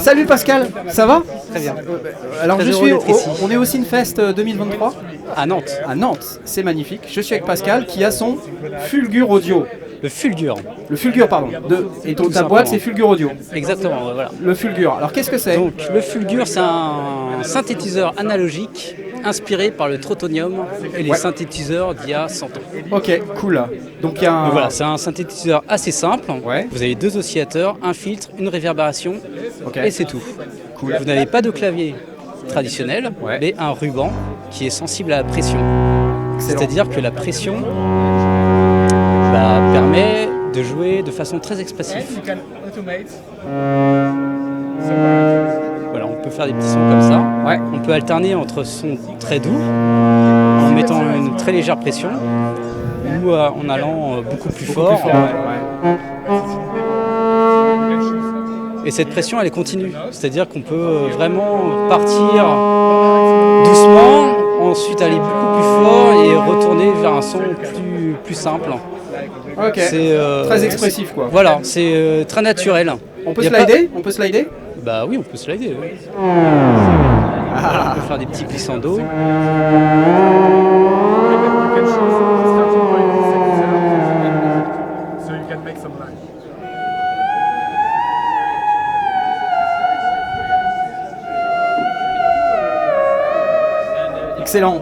Salut Pascal, ça va? Très bien. Alors Très je heureux suis d'être ici. on est au Synfest 2023 À Nantes. à Nantes, c'est magnifique. Je suis avec Pascal qui a son Fulgur Audio. Le Fulgur. Le Fulgur, pardon. Et ta simplement. boîte c'est Fulgur Audio. Exactement, ouais, voilà. Le Fulgur. Alors qu'est-ce que c'est? Donc le Fulgur, c'est un synthétiseur analogique inspiré par le trotonium et les synthétiseurs d'il y a 100 ans. Ok, cool. Donc il y a un... Donc voilà, c'est un synthétiseur assez simple. Ouais. Vous avez deux oscillateurs, un filtre, une réverbération Ok. et c'est tout. Cool. Vous n'avez pas de clavier traditionnel, Ouais. mais un ruban qui est sensible à la pression. Excellent. C'est-à-dire que la pression permet de jouer de façon très expressive. Voilà, on peut faire des petits sons comme ça. Ouais. On peut alterner entre sons très doux, en mettant une très légère pression, ou en allant beaucoup plus fort. Plus fort, ouais. Et cette pression, elle est continue. C'est-à-dire qu'on peut vraiment partir doucement, ensuite aller beaucoup plus fort et retourner vers un son plus simple. Ok. C'est Très expressif quoi. Voilà, c'est très naturel. On peut Y a slider? On peut slider? Bah oui, on peut slider. Oui. On peut faire des petits glissando. Excellent.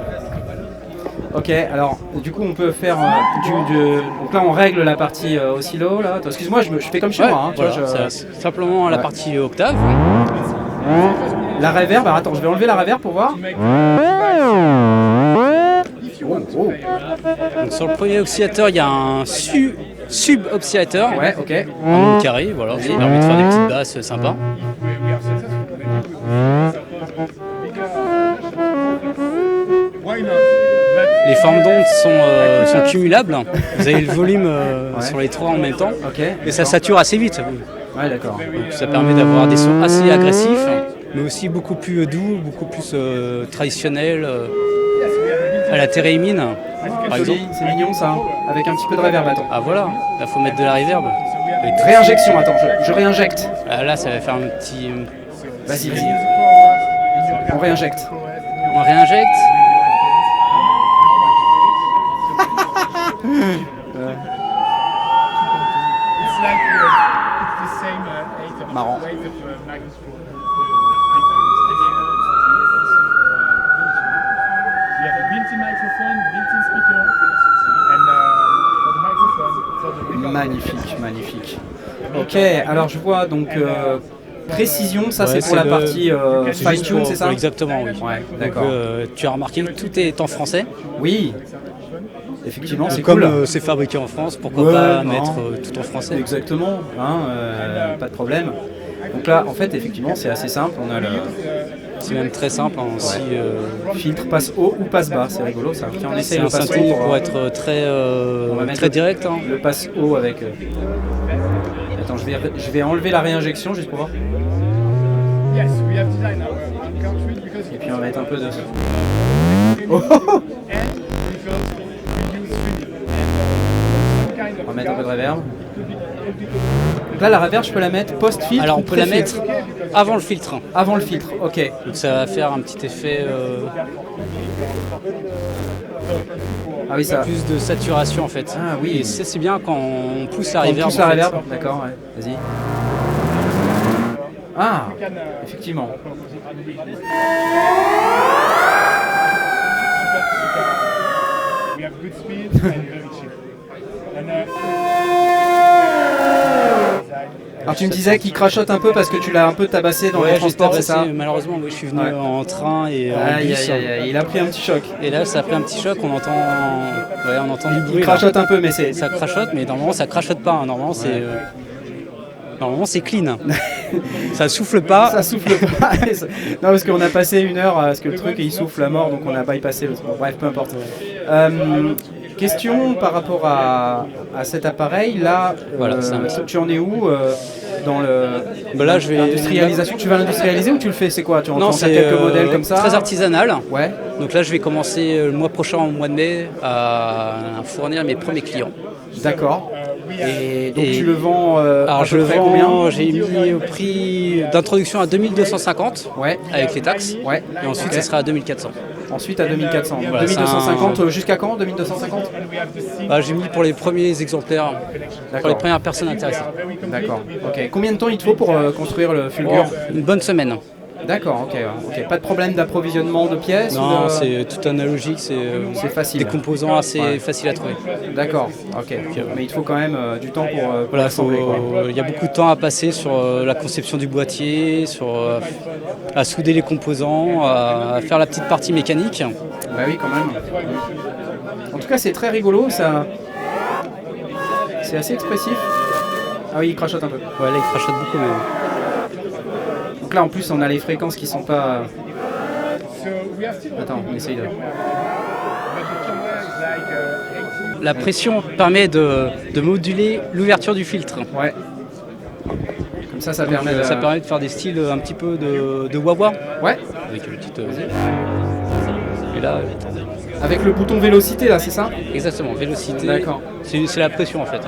Ok, alors du coup on peut faire donc là on règle la partie oscillo là. Attends, excuse-moi, je fais comme chez Ouais, moi. Hein, tu voilà, vois, c'est simplement la partie octave. La reverb, alors attends, je vais enlever la reverb pour voir. Oh. Donc, sur le premier oscillateur, il y a un sub-oscillateur Ouais, ok. en carré, voilà, qui permet de faire des petites basses sympas. Les formes d'ondes sont cumulables. Vous avez le volume sur les trois en même temps. Ok. Et ça sature assez vite. Ouais, d'accord. Donc, ça permet d'avoir des sons assez agressifs, mais aussi beaucoup plus doux, beaucoup plus traditionnels, à la Térémine, par exemple. Joli, c'est mignon ça, avec un petit peu de reverb, attends. Ah voilà, là faut mettre de la reverb. Et Réinjection, attends, je réinjecte. là ça va faire un petit... Vas-y. On réinjecte. On réinjecte. Marrant. Magnifique. Ok, alors je vois donc précision, ça c'est pour la partie c'est juste fine-tune, c'est ça? Exactement, oui. Ouais, Donc, d'accord. tu as remarqué que tout est en français. Oui, effectivement, c'est Comme cool. c'est fabriqué en France, pourquoi Ouais, pas non. mettre tout en français. Exactement, hein, pas de problème. Donc là, en fait, effectivement, c'est assez simple. On a le C'est même très simple. Hein, si, filtre passe haut ou passe bas, c'est rigolo ça. Tiens, on c'est essaye un le passe synthé haut pour être on va mettre très direct. Hein. le passe haut avec. Attends, je vais enlever la réinjection juste pour voir. Et puis on va mettre un peu de. Oh, oh, oh. On va mettre un peu de reverb. Donc là, la reverb, je peux la mettre post-filtre. Alors ou on peut la pré-filtre mettre avant le filtre. avant le filtre. Ok. Donc ça va faire un petit effet Ah oui, ça. plus de saturation en fait. Ah oui. Et c'est bien quand on pousse la On reverb. pousse la en fait. reverb. D'accord, ouais. Vas-y. Ah, effectivement. Alors tu me disais qu'il crachote un peu parce que tu l'as un peu tabassé dans les Ouais, transports, c'est ça? malheureusement, oui, je suis venu Ouais. en train et en Aïe, bus. aïe, aïe, il a pris un petit choc. Et là, ça a pris un petit choc, on entend du bruit. Il là. crachote un peu, mais c'est. Ça crachote, mais normalement, ça crachote pas. Hein. Normalement, c'est clean. Ça souffle pas. Ça souffle pas. Non, parce qu'on a passé 1 heure à ce que le truc il souffle à mort, donc on a bypassé le truc. Bref, peu importe. Question par rapport à cet appareil. Là, Voilà, tu en es où dans Là, je vais. l'industrialisation? Tu vas l'industrialiser ou tu le fais? C'est quoi? Tu en Non, as c'est quelques modèles comme ça? très artisanal. Ouais. Donc là, je vais commencer le mois prochain, au mois de mai, à fournir mes premiers clients. D'accord. Et donc tu le vends Alors à je peu le près combien? vends, j'ai mis au prix d'introduction à 2250 Ouais, avec les taxes. ouais. Et ensuite Ok. ça sera à 2400. Ensuite à 2400. Donc, Voilà, 2250 jusqu'à quand? 2250? J'ai mis pour les premiers exemplaires, pour les D'accord. premières personnes intéressées. D'accord. Ok. Combien de temps il te faut pour construire le Fulgur? Une bonne semaine. D'accord. Ok. Ok. Pas de problème d'approvisionnement de pièces ou Non, de- c'est tout analogique, C'est facile. des composants assez Ouais. faciles à trouver. D'accord. Ok. Mais il te faut quand même du temps pour Voilà, l'assembler, quoi. il y a beaucoup de temps à passer sur la conception du boîtier, à souder les composants, à faire la petite partie mécanique. Bah oui, quand même. En tout cas, c'est très rigolo, ça. C'est assez expressif. Ah oui, il crachote un peu. Ouais, là il crachote beaucoup même. Donc là, en plus, on a les fréquences qui sont pas. Attends, on essaye de. La pression permet de moduler l'ouverture du filtre. Ouais. Comme ça permet de. Ça permet de faire des styles un petit peu de wah-wah. Ouais. Avec une petite. Et là, attendez. Avec le bouton vélocité, là, c'est ça? Exactement, vélocité. D'accord. C'est la pression en fait.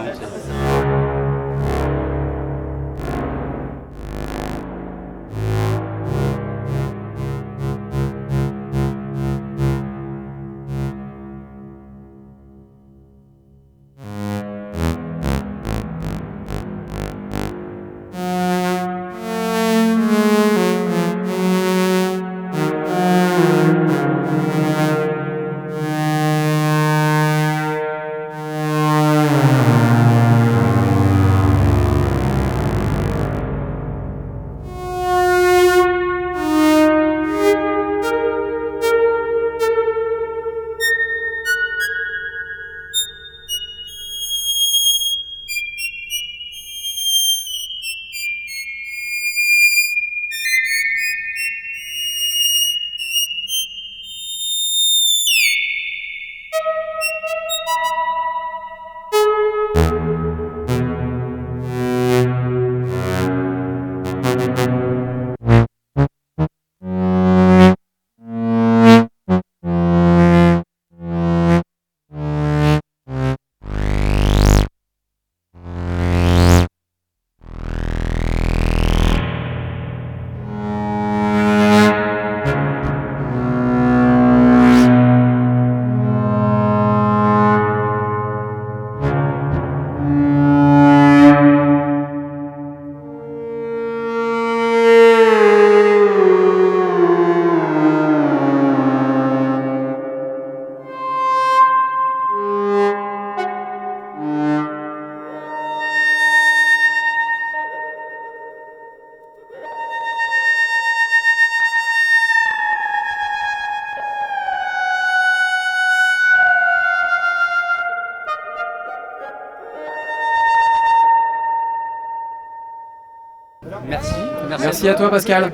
Merci. Merci à toi, Pascal.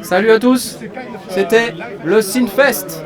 Salut à tous. C'était le Synfest.